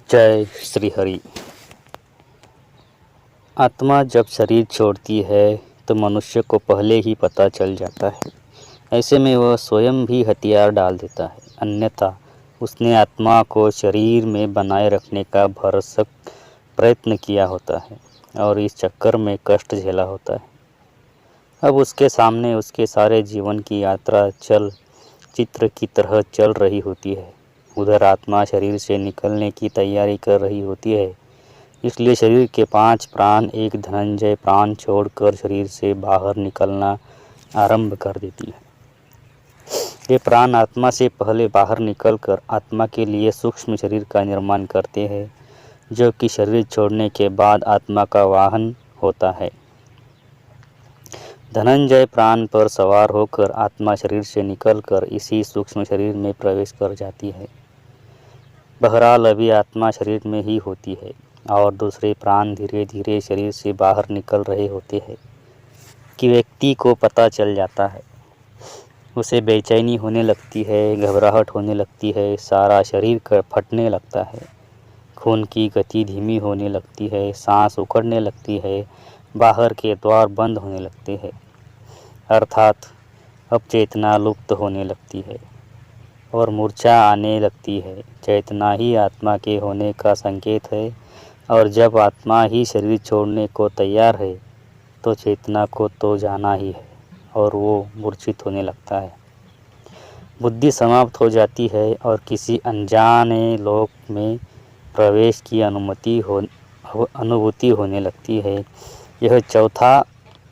जय श्री हरि। आत्मा जब शरीर छोड़ती है तो मनुष्य को पहले ही पता चल जाता है। ऐसे में वह स्वयं भी हथियार डाल देता है, अन्यथा उसने आत्मा को शरीर में बनाए रखने का भरसक प्रयत्न किया होता है और इस चक्कर में कष्ट झेला होता है। अब उसके सामने उसके सारे जीवन की यात्रा चल चित्र की तरह चल रही होती है। उधर आत्मा शरीर से निकलने की तैयारी कर रही होती है, इसलिए शरीर के 5 प्राण एक धनंजय प्राण छोड़कर शरीर से बाहर निकलना आरंभ कर देती है। ये प्राण आत्मा से पहले बाहर निकलकर आत्मा के लिए सूक्ष्म शरीर का निर्माण करते हैं, जो कि शरीर छोड़ने के बाद आत्मा का वाहन होता है। धनंजय प्राण पर सवार होकर आत्मा शरीर से निकलकर इसी सूक्ष्म शरीर में प्रवेश कर जाती है। बहरहाल अभी आत्मा शरीर में ही होती है और दूसरे प्राण धीरे धीरे शरीर से बाहर निकल रहे होते हैं कि व्यक्ति को पता चल जाता है। उसे बेचैनी होने लगती है, घबराहट होने लगती है, सारा शरीर फटने लगता है, खून की गति धीमी होने लगती है, सांस उखड़ने लगती है, बाहर के द्वार बंद होने लगते हैं, अर्थात अब चेतना लुप्त होने लगती है और मूर्छा आने लगती है। चेतना ही आत्मा के होने का संकेत है और जब आत्मा ही शरीर छोड़ने को तैयार है तो चेतना को तो जाना ही है और वो मूर्छित होने लगता है। बुद्धि समाप्त हो जाती है और किसी अनजाने लोक में प्रवेश की अनुभूति होने लगती है। यह चौथा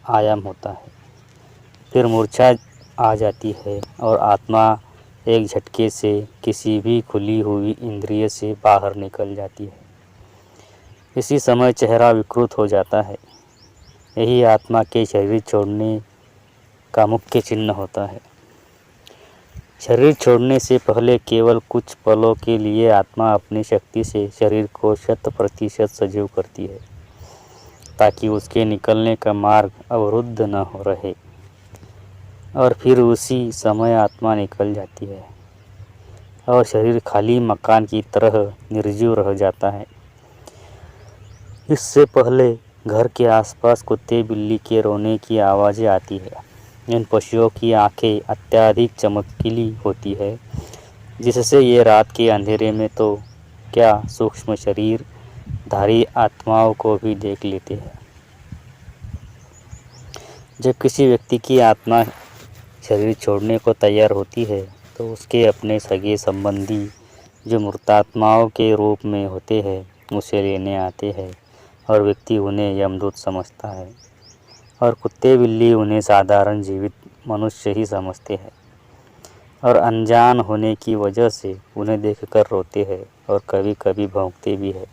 आयाम होता है। फिर मूर्छा आ जाती है और आत्मा एक झटके से किसी भी खुली हुई इंद्रिय से बाहर निकल जाती है। इसी समय चेहरा विकृत हो जाता है। यही आत्मा के शरीर छोड़ने का मुख्य चिन्ह होता है। शरीर छोड़ने से पहले केवल कुछ पलों के लिए आत्मा अपनी शक्ति से शरीर को 100% सजीव करती है, ताकि उसके निकलने का मार्ग अवरुद्ध न हो रहे, और फिर उसी समय आत्मा निकल जाती है और शरीर खाली मकान की तरह निर्जीव रह जाता है। इससे पहले घर के आसपास कुत्ते बिल्ली के रोने की आवाज़ें आती है। इन पशुओं की आंखें अत्यधिक चमकीली होती है, जिससे ये रात के अंधेरे में तो क्या सूक्ष्म शरीर धारी आत्माओं को भी देख लेते हैं। जब किसी व्यक्ति की आत्मा शरीर छोड़ने को तैयार होती है तो उसके अपने सगे संबंधी जो मृतात्माओं के रूप में होते हैं उसे लेने आते हैं और व्यक्ति उन्हें यमदूत समझता है और कुत्ते बिल्ली उन्हें साधारण जीवित मनुष्य ही समझते हैं और अनजान होने की वजह से उन्हें देखकर रोते हैं और कभी कभी भौंकते भी हैं।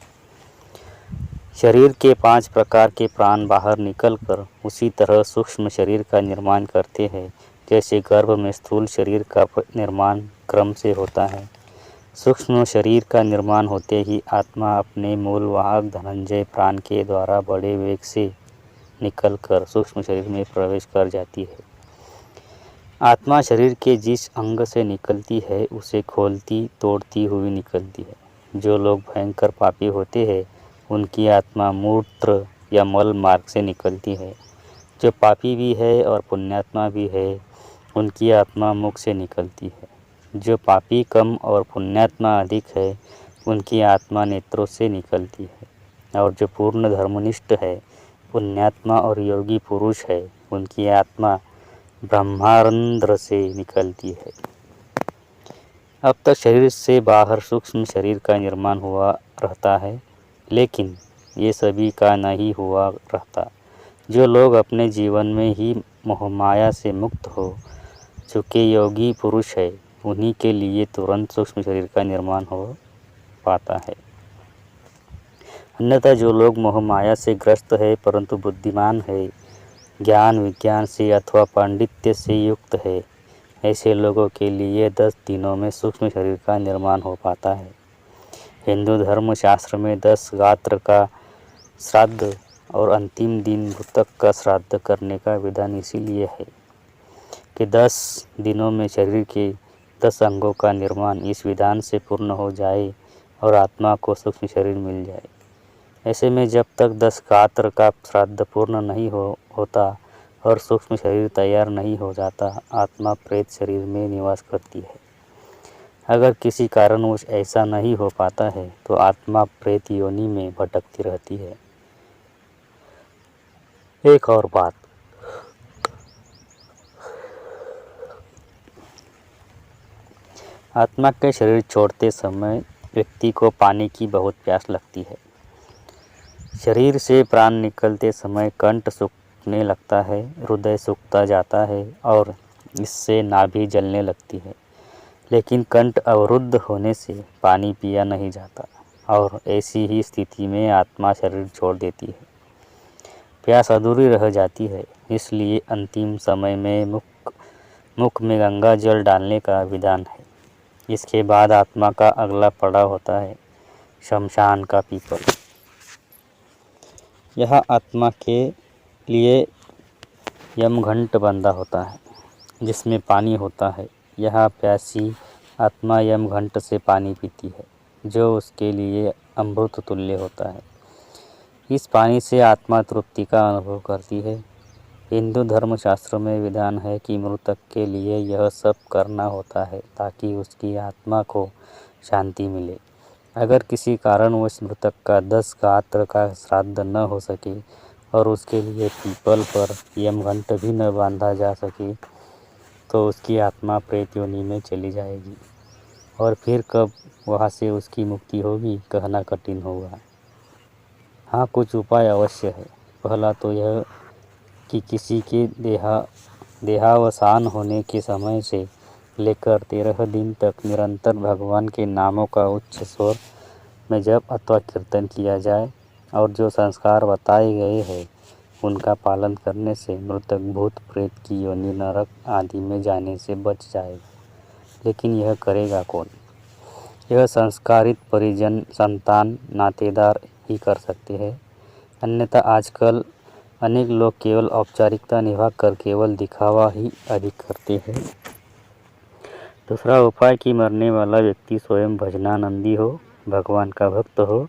शरीर के 5 प्रकार के प्राण बाहर निकलकर उसी तरह सूक्ष्म शरीर का निर्माण करते हैं, जैसे गर्भ में स्थूल शरीर का निर्माण क्रम से होता है। सूक्ष्म शरीर का निर्माण होते ही आत्मा अपने मूल वाहक धनंजय प्राण के द्वारा बड़े वेग से निकलकर सूक्ष्म शरीर में प्रवेश कर जाती है। आत्मा शरीर के जिस अंग से निकलती है उसे खोलती तोड़ती हुई निकलती है। जो लोग भयंकर पापी होते हैं उनकी आत्मा मूत्र या मल मार्ग से निकलती है। जो पापी भी है और पुण्यात्मा भी है उनकी आत्मा मुख से निकलती है। जो पापी कम और पुण्यात्मा अधिक है उनकी आत्मा नेत्रों से निकलती है और जो पूर्ण धर्मनिष्ठ है, पुण्यात्मा और योगी पुरुष है, उनकी आत्मा ब्रह्मारंध्र से निकलती है। अब तक शरीर से बाहर सूक्ष्म शरीर का निर्माण हुआ रहता है, लेकिन ये सभी का नहीं हुआ रहता। जो लोग अपने जीवन में ही मोहमाया से मुक्त हो चुके योगी पुरुष है उन्हीं के लिए तुरंत सूक्ष्म शरीर का निर्माण हो पाता है। अन्यथा जो लोग मोहमाया से ग्रस्त है परंतु बुद्धिमान है, ज्ञान विज्ञान से अथवा पांडित्य से युक्त है, ऐसे लोगों के लिए 10 दिनों में सूक्ष्म शरीर का निर्माण हो पाता है। हिंदू धर्म शास्त्र में 10 गात्र का श्राद्ध और अंतिम दिन मृतक का श्राद्ध करने का विधान इसीलिए है कि 10 दिनों में शरीर के 10 अंगों का निर्माण इस विधान से पूर्ण हो जाए और आत्मा को सूक्ष्म शरीर मिल जाए। ऐसे में जब तक 10 गात्र का श्राद्ध पूर्ण नहीं होता और सूक्ष्म शरीर तैयार नहीं हो जाता, आत्मा प्रेत शरीर में निवास करती है। अगर किसी कारणवश ऐसा नहीं हो पाता है तो आत्मा प्रेत योनि में भटकती रहती है। एक और बात, आत्मा के शरीर छोड़ते समय व्यक्ति को पानी की बहुत प्यास लगती है। शरीर से प्राण निकलते समय कंठ सूखने लगता है, हृदय सूखता जाता है और इससे नाभि जलने लगती है। लेकिन कंठ अवरुद्ध होने से पानी पिया नहीं जाता और ऐसी ही स्थिति में आत्मा शरीर छोड़ देती है। प्यास अधूरी रह जाती है, इसलिए अंतिम समय में मुख में गंगा जल डालने का विधान है। इसके बाद आत्मा का अगला पड़ाव होता है शमशान का पीपल। यह आत्मा के लिए यमघंट बंधा होता है जिसमें पानी होता है। यह प्यासी आत्मा यमघंट से पानी पीती है जो उसके लिए अमृत तुल्य होता है। इस पानी से आत्मा तृप्ति का अनुभव करती है। हिंदू धर्मशास्त्रों में विधान है कि मृतक के लिए यह सब करना होता है ताकि उसकी आत्मा को शांति मिले। अगर किसी कारणवश मृतक का 10 गात्र का श्राद्ध न हो सके और उसके लिए पीपल पर यमघंट भी न बांधा जा सके तो उसकी आत्मा प्रेत योनि में चली जाएगी और फिर कब वहाँ से उसकी मुक्ति होगी कहना कठिन होगा। हाँ, कुछ उपाय अवश्य है। पहला तो यह कि किसी के देहावसान होने के समय से लेकर 13 दिन तक निरंतर भगवान के नामों का उच्च स्वर में जप अथवा कीर्तन किया जाए और जो संस्कार बताए गए हैं उनका पालन करने से मृतक भूत प्रेत की योनि नरक आदि में जाने से बच जाएगा। लेकिन यह करेगा कौन? यह संस्कारित परिजन, संतान, नातेदार ही कर सकते हैं। अन्यथा आजकल अनेक लोग केवल औपचारिकता निभाकर केवल दिखावा ही अधिक करते हैं। दूसरा उपाय कि मरने वाला व्यक्ति स्वयं भजनानंदी हो, भगवान का भक्त हो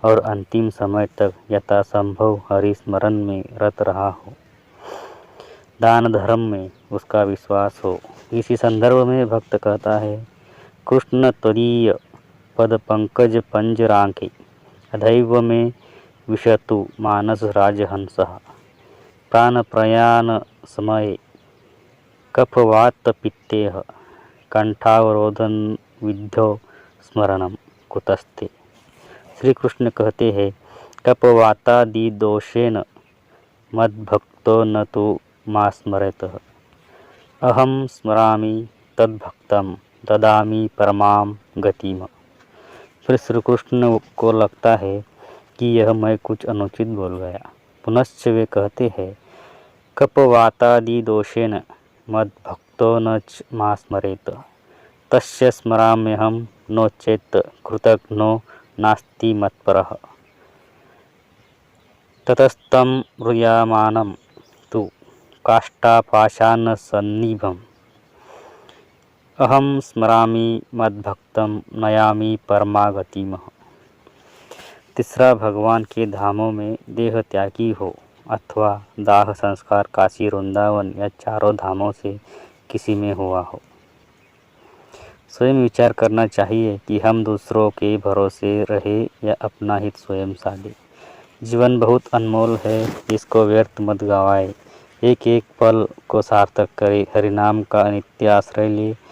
और अंतिम समय तक यथासंभव हरि स्मरण में रत रहा हो। दान धर्म में उसका विश्वास हो। इसी संदर्भ में भक्त कहता है, कृष्ण त्वदीय पद पंकज पंजरांके अधैव में विशतु मानस राजहंसः प्राण प्रयाण समये कफवात पित्तेह कंठावरोधन विद्धो स्मरणम कुतस्ते। श्री कृष्ण कहते हैं, कपवातादि दोषेन मद्भक्तो न तो मा स्मरेतः अहम स्मरामि तद्भक्तम ददामि परमाम गतिम। फिर श्री कृष्ण को लगता है कि यह मैं कुछ अनुचित बोल गया। पुनश्च वे कहते हैं, कपवातादि दोषेन मद्भक्तो न मा स्मरेत तस्य स्मराम्यहं नो चेत् कृतघ्नो नास्ति मत्परः। ततस्तं ब्रूयमानं तु काष्ठापाषाणसन्निभम् अहम स्मरामि मद्भक्तं नयामि परमागतिम्। तीसरा, भगवान के धामों में देह त्यागी हो अथवा दाह संस्कार काशी, वृंदावन या चारों धामों से किसी में हुआ हो। स्वयं विचार करना चाहिए कि हम दूसरों के भरोसे रहे या अपना हित स्वयं साधे। जीवन बहुत अनमोल है, इसको व्यर्थ मत गवाए। एक एक पल को सार्थक करे, हरिनाम का नित्य आश्रय ले।